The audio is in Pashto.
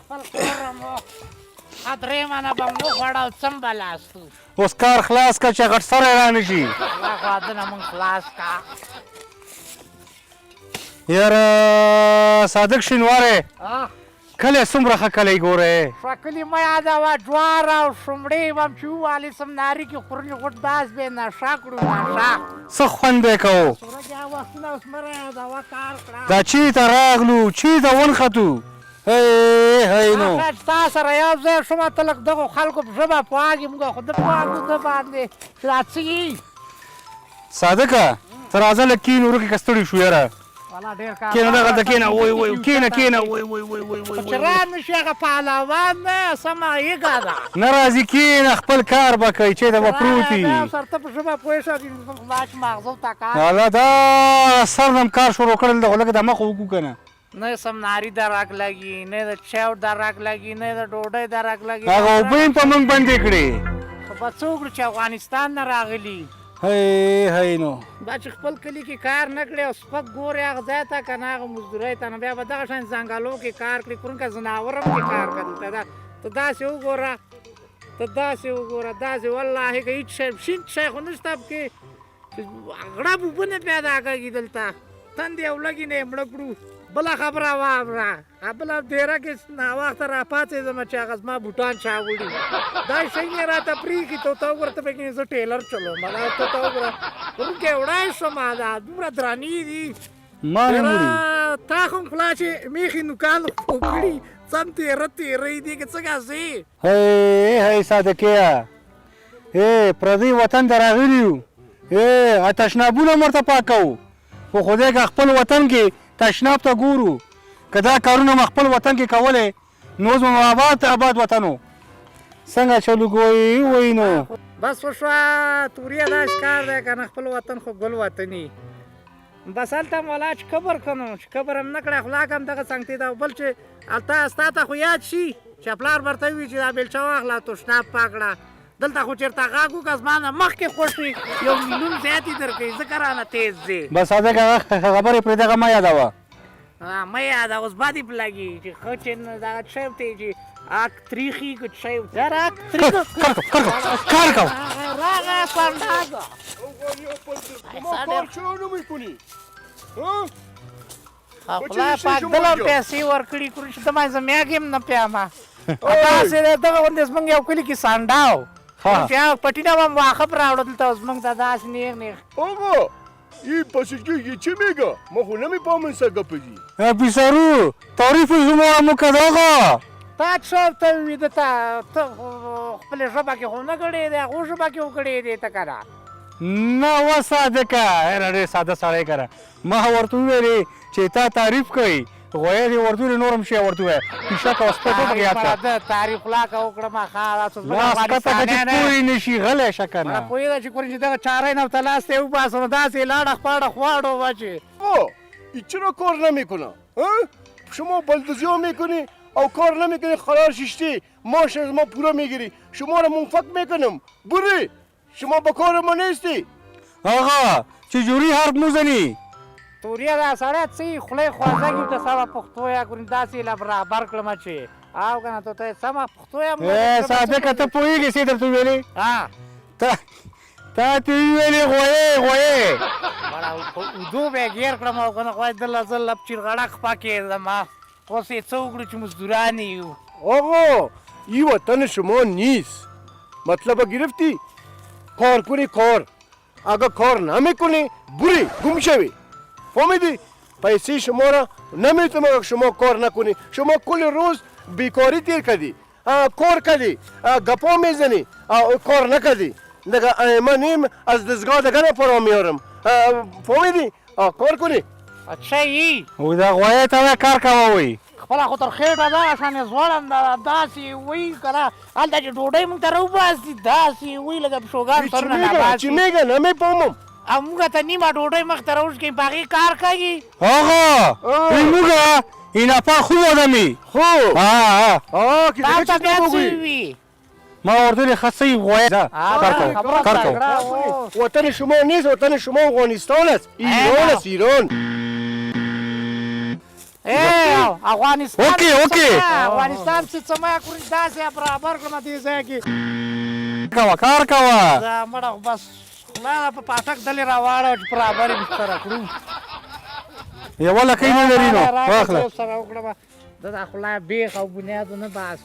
خپل کورم و درېیمه به مو وخوړه او څمبلاستو اوس کار خلاص که چې غټ سری را نه شي الله خو دنه مونږ خلاص کا یاره صادق شینواری کلی څومره ښه کلی ګورې شکلي مه یادوه جوار او شومړې به م چې ووالې سم ناري کې خورنې غوټ داس به نشه کړو نشه څه خوند به یې کوو سورج هغه وختونه اوس مه رایادوه کار کړه دا چېرته راغلو چېرته ونښتو هی نو چې تا سره یو ځای شومه ته لږ دغو خلکو په ژبه پوهېږې موږ خو ده پوهېږو ده باندې چې دا څه یي صادقه ته راځه لږ کښېنو ورکې که ستړي شو یاره والا ډېر کار کښېنه دغلته کښېنه وی وی کښېنه وی وی وی وی وی چې را نه شي هغه پهلوان نه سمه یږه ده نه راځي کښېنه خپل کار به کوي چېرته به پروت وي سر ته په ژبه پوه شه خدای چې ماغزو ته کار والا دا سرنم کار شروع کړل دغه لږ د مخ وکړو که نه نه سم ناري درک لګي نه د چاو درک لګي نه د ډوډۍ درک لګي هغه اوبه یې په موږ بندې کړې خو به څه وکړو چې افغانستان نه راغلي هی نو دا چې خپل کلي کې کار نه کړي او سپک ګورې هغه ځای ته که نه هغه مزدورۍ ته نه بیا به دغه شان ځنګلو کې کار کړي پرون که ځناور هم کې کار کوي ته داسې وګوره داسې والله که هېڅ شی شین شی خو نشته پکې غړپ اوبه نه پیدا کېږي دلته تندې او لږې نه یې مړه کړو بله خبره واوره بله ډېره کې ناوخته راپاڅېدم چې هغه زما بوټان چا وړي دا شی مې راته پرېښي ته وګوره ته پکې زه ټیلر چلوم ته وګوره وړوکی وړی شوم دا دومره درانې دي تا خو هم خلا چې میخي نوکان خو کړي سم تېره دي که څنګه سي هی صادقیه پردی وطن ته راغلي یو تشنابونه هم ورته پاکوو خو خدای که خپل وطن کې تشناب ته ګورو که دا کارونه م خپل وطن کې کولی نو اوس به آباد وطن و څنګه چلو کوئ وایي نو بس وشوه توريه داسې کار دی که نه خپل وطن خو ګل وطني بس هلته هم ولا چې کبر که نو چې کبر هم نه کړی خولاک هم دغه څنګ ده بل چې هلته ستا ته خو یاد شي چې پلار به ورته وي چې دا بیلچه واخله تشناب پاک کړه دلته خو چېرته غږ وکړه زما نه مخکې خوښ وي یو میلیون زیاتې درکوي ځکه رانه تیز دی بس صادق هغه خبرې پرې دغه مه یادوه مه یاده اوس بدې په لګي چې ښه چې دغه شی ته چې اک تریخي که شی یاره اک تریخ کار کو راغه سندازه کار چرا نمیکنی؟ خپله پاک دلم پیسې ورکړي کړو چې دمه زه میږ هم نه پیامه تاسې دغه غوندې زمونږ یو کلي کې سانډا و چې هغه پټینه به م واخب راوړه دلته زمونږ ته داسې نیغ آقا این پاسجگی چه میگه؟ ما خو نمیفهمیم سگپگی بیسارو تعریف شما را مکد آقا تا څه ته وي ده ته خپلې ژبه کې خو نه کړې دی هغو ژبه کې خو کړې دی ته که نه نه و صادقه ډېر ساده سړی کړه ما ورته وویلې چې تا تعریف کوي غویې دې ورته ویلې نور هم شی ورته ووایه پیشه که سپک وکړه یاد کړه تعریف لا که وکړم لاس کته که چې پوی نه شي غلی شه که نه پوهېده چې کورې چې دغه چارۍ نه ورته لاس ته یې وباسم داسې لاړه خپاړه خواړو بچې این چرا کار نمیکنه؟ شما بلدوزی میکنی او کار نمیکنی خرار ششتی ماش از ما پورا میگیری شما را منفق میکنم بری شما با کار ما نیستی آقا چجوری حرف میزنی توریه دا سړی څه خولۍ خوځږي ته سمه پښتو یې کړو داسې له برابر کړم چې او که نه ته ته سمه پښتو یم صادقه ته پوهېږې څه درته ویلې تا ته یې ویلې غویې اوږدو به یې ګیر کړم او که نه خدای دله زه لپ چیرغړک پکېدم اوس یې څه وکړو چې مزدوران یو آقا این وطن شما نیست مطلب گرفتی کار کنی کار اگر کار نمیکنی بری گم شوی فهمیدی پیسه شما را نمیتونم اگر شما کار نکنی شما کل روز بیکاری تیر کردی کار کردی گپا میزنی کار نکردی دیگه من نیم از دستگاه دیگه نپرا میارم فهمیدی کار کنی اچھا یي وای دا غویې ته وایه کار کوه وایي خپله خو تر خېټه دغه شان یې ځوړم داسې وایي که نه هلته چې ډوډۍ موږ ته راوباسي داسې وایي لکه پشوګان سرونه چی میگه نمیفهمم او موږ ته نیمه ډوډۍ مخ ته راوشکوي په هغې کار کوي آقا این موږ این اپا خوب آدمی خوب تا ته بیا څه وي ما ورته ویلې ښه صحیح غویې ځه کار کوه وطن شما نیست وطن شما افغانستان است ایران است ایران افغانستان اوکې، اوکې. افغانستان چې څه ما کړی داسې برابر کړم دې ځای کې کوه کار کوه. دا مړه بس خدای په پاټک دلې راواړه چې برابر یې سره کړو یوه لکۍ نه لري نو واخله. سره وکړه دا خدای بیخ او بنیاد نه بس